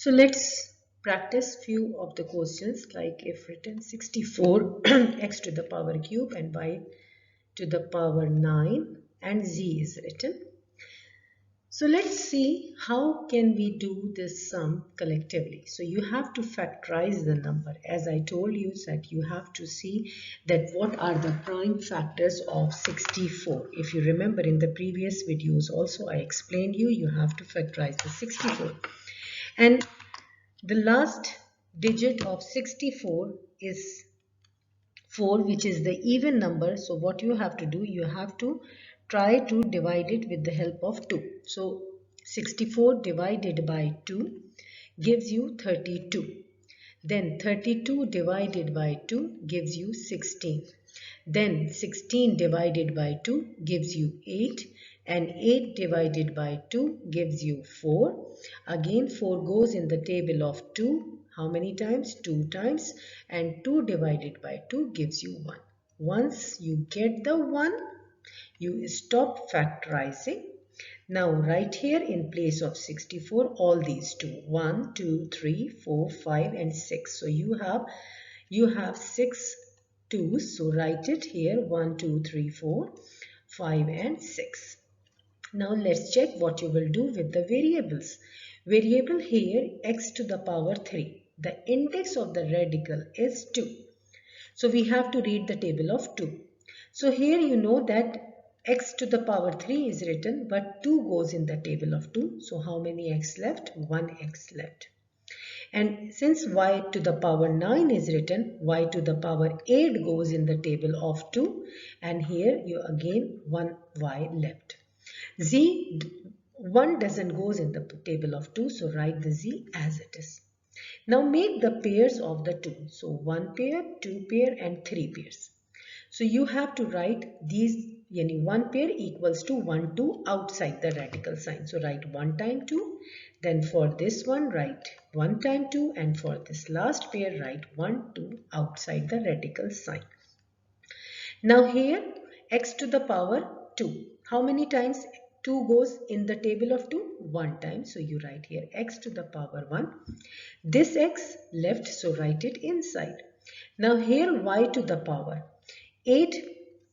So let's practice few of the questions, like if written 64 x to the power cube and y to the power 9 and z is written. So let's see how can we do this sum collectively. So you have to factorize the number. As I told you that you have to see that what are the prime factors of 64. If you remember in the previous videos also I explained you have to factorize the 64. And the last digit of 64 is 4, which is the even number. So what you have to do, you have to try to divide it with the help of 2. So 64 divided by 2 gives you 32. Then 32 divided by 2 gives you 16. Then 16 divided by 2 gives you 8. And 8 divided by 2 gives you 4. Again 4 goes in the table of 2. How many times? 2 times. And 2 divided by 2 gives you 1. Once you get the 1, you stop factorizing. Now right here in place of 64 all these 2. 1, 2, 3, 4, 5 and 6. So you have 6 2's. So write it here 1, 2, 3, 4, 5 and 6. Now let's check what you will do with the variables. Variable here x to the power 3. The index of the radical is 2. So we have to read the table of 2. So here you know that x to the power 3 is written, but 2 goes in the table of 2. So how many x left? 1 x left. And since y to the power 9 is written, y to the power 8 goes in the table of 2. And here you again 1 y left. Z, 1 doesn't goes in the table of 2. So write the z as it is. Now make the pairs of the 2. So 1 pair, 2 pair and 3 pairs. So you have to write these, 1 pair equals to 1, 2 outside the radical sign. So write 1 time 2. Then for this one write 1 time 2. And for this last pair write 1, 2 outside the radical sign. Now here x to the power 2. How many times 2 goes in the table of 2? 1 time. So you write here x to the power 1. This x left, so write it inside. Now here y to the power 8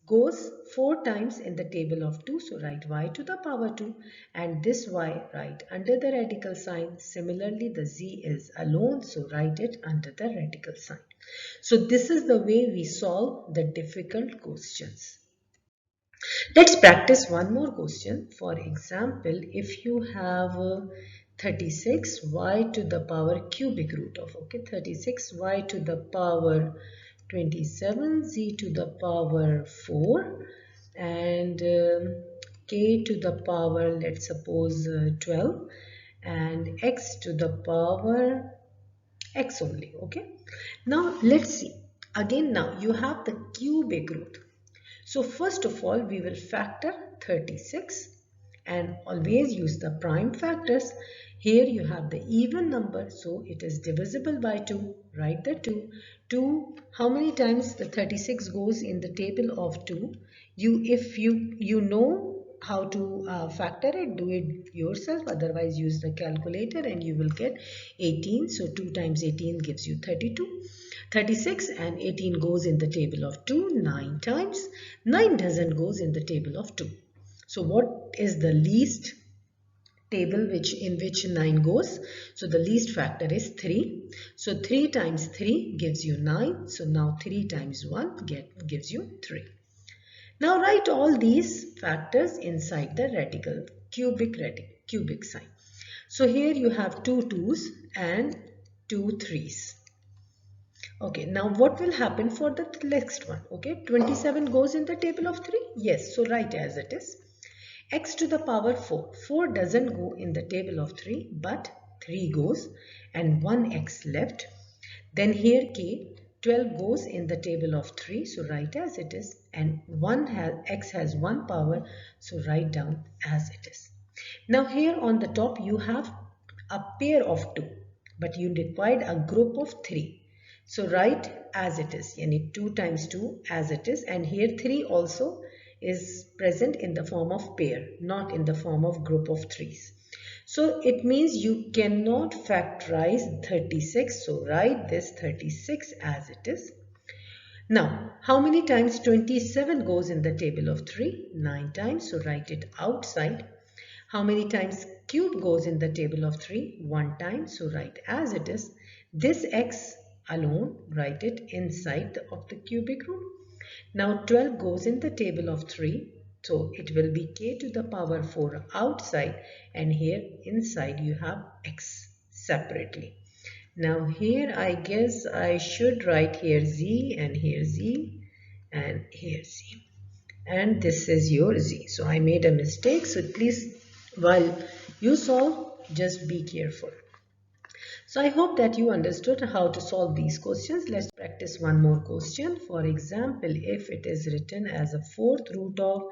goes 4 times in the table of 2. So write y to the power 2. And this y write under the radical sign. Similarly the z is alone. So write it under the radical sign. So this is the way we solve the difficult questions. Let's practice one more question. For example, if you have 36y to the power cubic root of 36y to the power 27, z to the power 4 and k to the power, let's suppose 12 and x to the power x only. Now let's see again. Now you have the cubic root. So first of all we will factor 36 and always use the prime factors. Here you have the even number, so it is divisible by 2. Write the 2. 2, how many times the 36 goes in the table of 2? If you know how to factor it, do it yourself. Otherwise use the calculator and you will get 18. So 2 times 18 gives you 32. 36 and 18 goes in the table of 2 9 times. 9 doesn't goes in the table of 2. So what is the least table in which 9 goes? So the least factor is 3. So 3 times 3 gives you 9. So now 3 times 1 gives you 3. Now write all these factors inside the radical cubic sign. So here you have 2 2's and 2 3's. Okay, now what will happen for the next one? 27 goes in the table of 3. Yes, so write as it is. X to the power 4. 4 doesn't go in the table of 3, but 3 goes and 1 x left. Then here k, 12 goes in the table of 3, so write as it is. And x has 1 power, so write down as it is. Now here on the top you have a pair of 2, but you required a group of 3. So write as it is, 2 times 2 as it is, and here 3 also is present in the form of pair, not in the form of group of 3's. So it means you cannot factorize 36. So write this 36 as it is. Now, how many times 27 goes in the table of 3? 9 times. So write it outside. How many times cube goes in the table of 3? 1 time. So write as it is. This x alone, write it inside of the cubic root. Now 12 goes in the table of 3. So it will be k to the power 4 outside, and here inside you have x separately. Now here I guess I should write here z and here z and here z. And this is your z. So I made a mistake. So please, while you solve, just be careful. So I hope that you understood how to solve these questions. Let's practice one more question. For example, if it is written as a fourth root of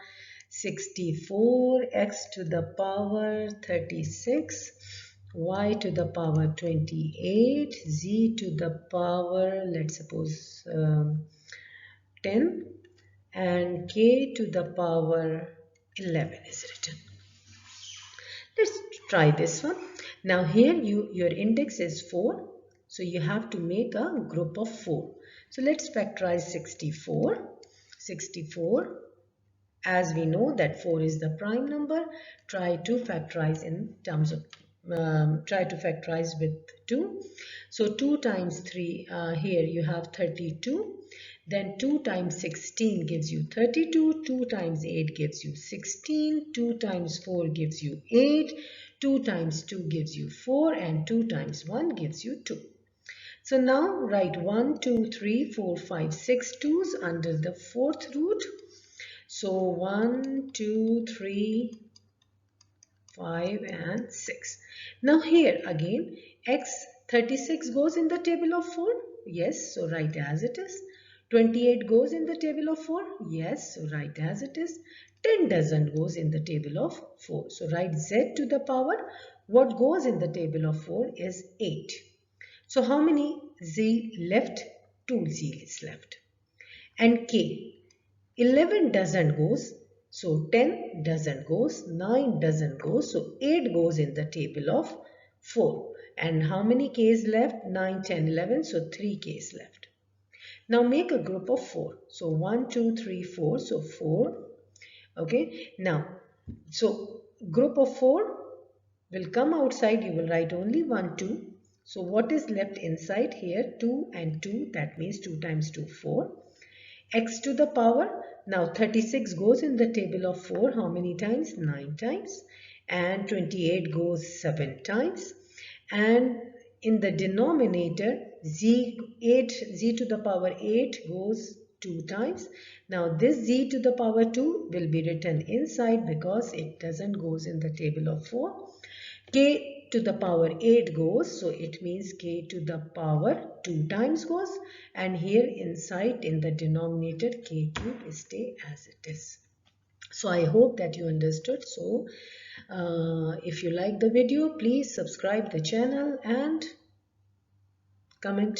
64, x to the power 36, y to the power 28, z to the power, let's suppose 10, and k to the power 11 is written. Let's try this one. Now here your index is 4. So you have to make a group of 4. So let's factorize 64. 64, as we know that 4 is the prime number, try to factorize in terms of, try to factorize with 2. So 2 times 3, here you have 32. Then 2 times 16 gives you 32, 2 times 8 gives you 16, 2 times 4 gives you 8, 2 times 2 gives you 4, and 2 times 1 gives you 2. So now write 1, 2, 3, 4, 5, 6 2's under the fourth root. So 1, 2, 3, 5 and 6. Now here again x 36 goes in the table of 4. Yes, so write as it is. 28 goes in the table of 4. Yes, so write as it is. 10 doesn't goes in the table of 4. So write z to the power. What goes in the table of 4 is 8. So how many z left? 2 z is left. And k. 11 doesn't goes. So 10 doesn't goes. 9 doesn't go. So 8 goes in the table of 4. And how many k's left? 9, 10, 11. So 3 k's left. Now make a group of 4. So 1, 2, 3, 4. So 4. Okay. Now, so group of 4 will come outside. You will write only 1, 2. So what is left inside here? 2 and 2. That means 2 times 2, 4. X to the power. Now 36 goes in the table of 4. How many times? 9 times. And 28 goes 7 times. And in the denominator, z to the power 8 goes 2 times. Now this z to the power 2 will be written inside because it doesn't goes in the table of 4. K to the power 8 goes, so it means k to the power 2 times goes, and here inside in the denominator k cube stay as it is. So I hope that you understood. So if you like the video, please subscribe the channel and comment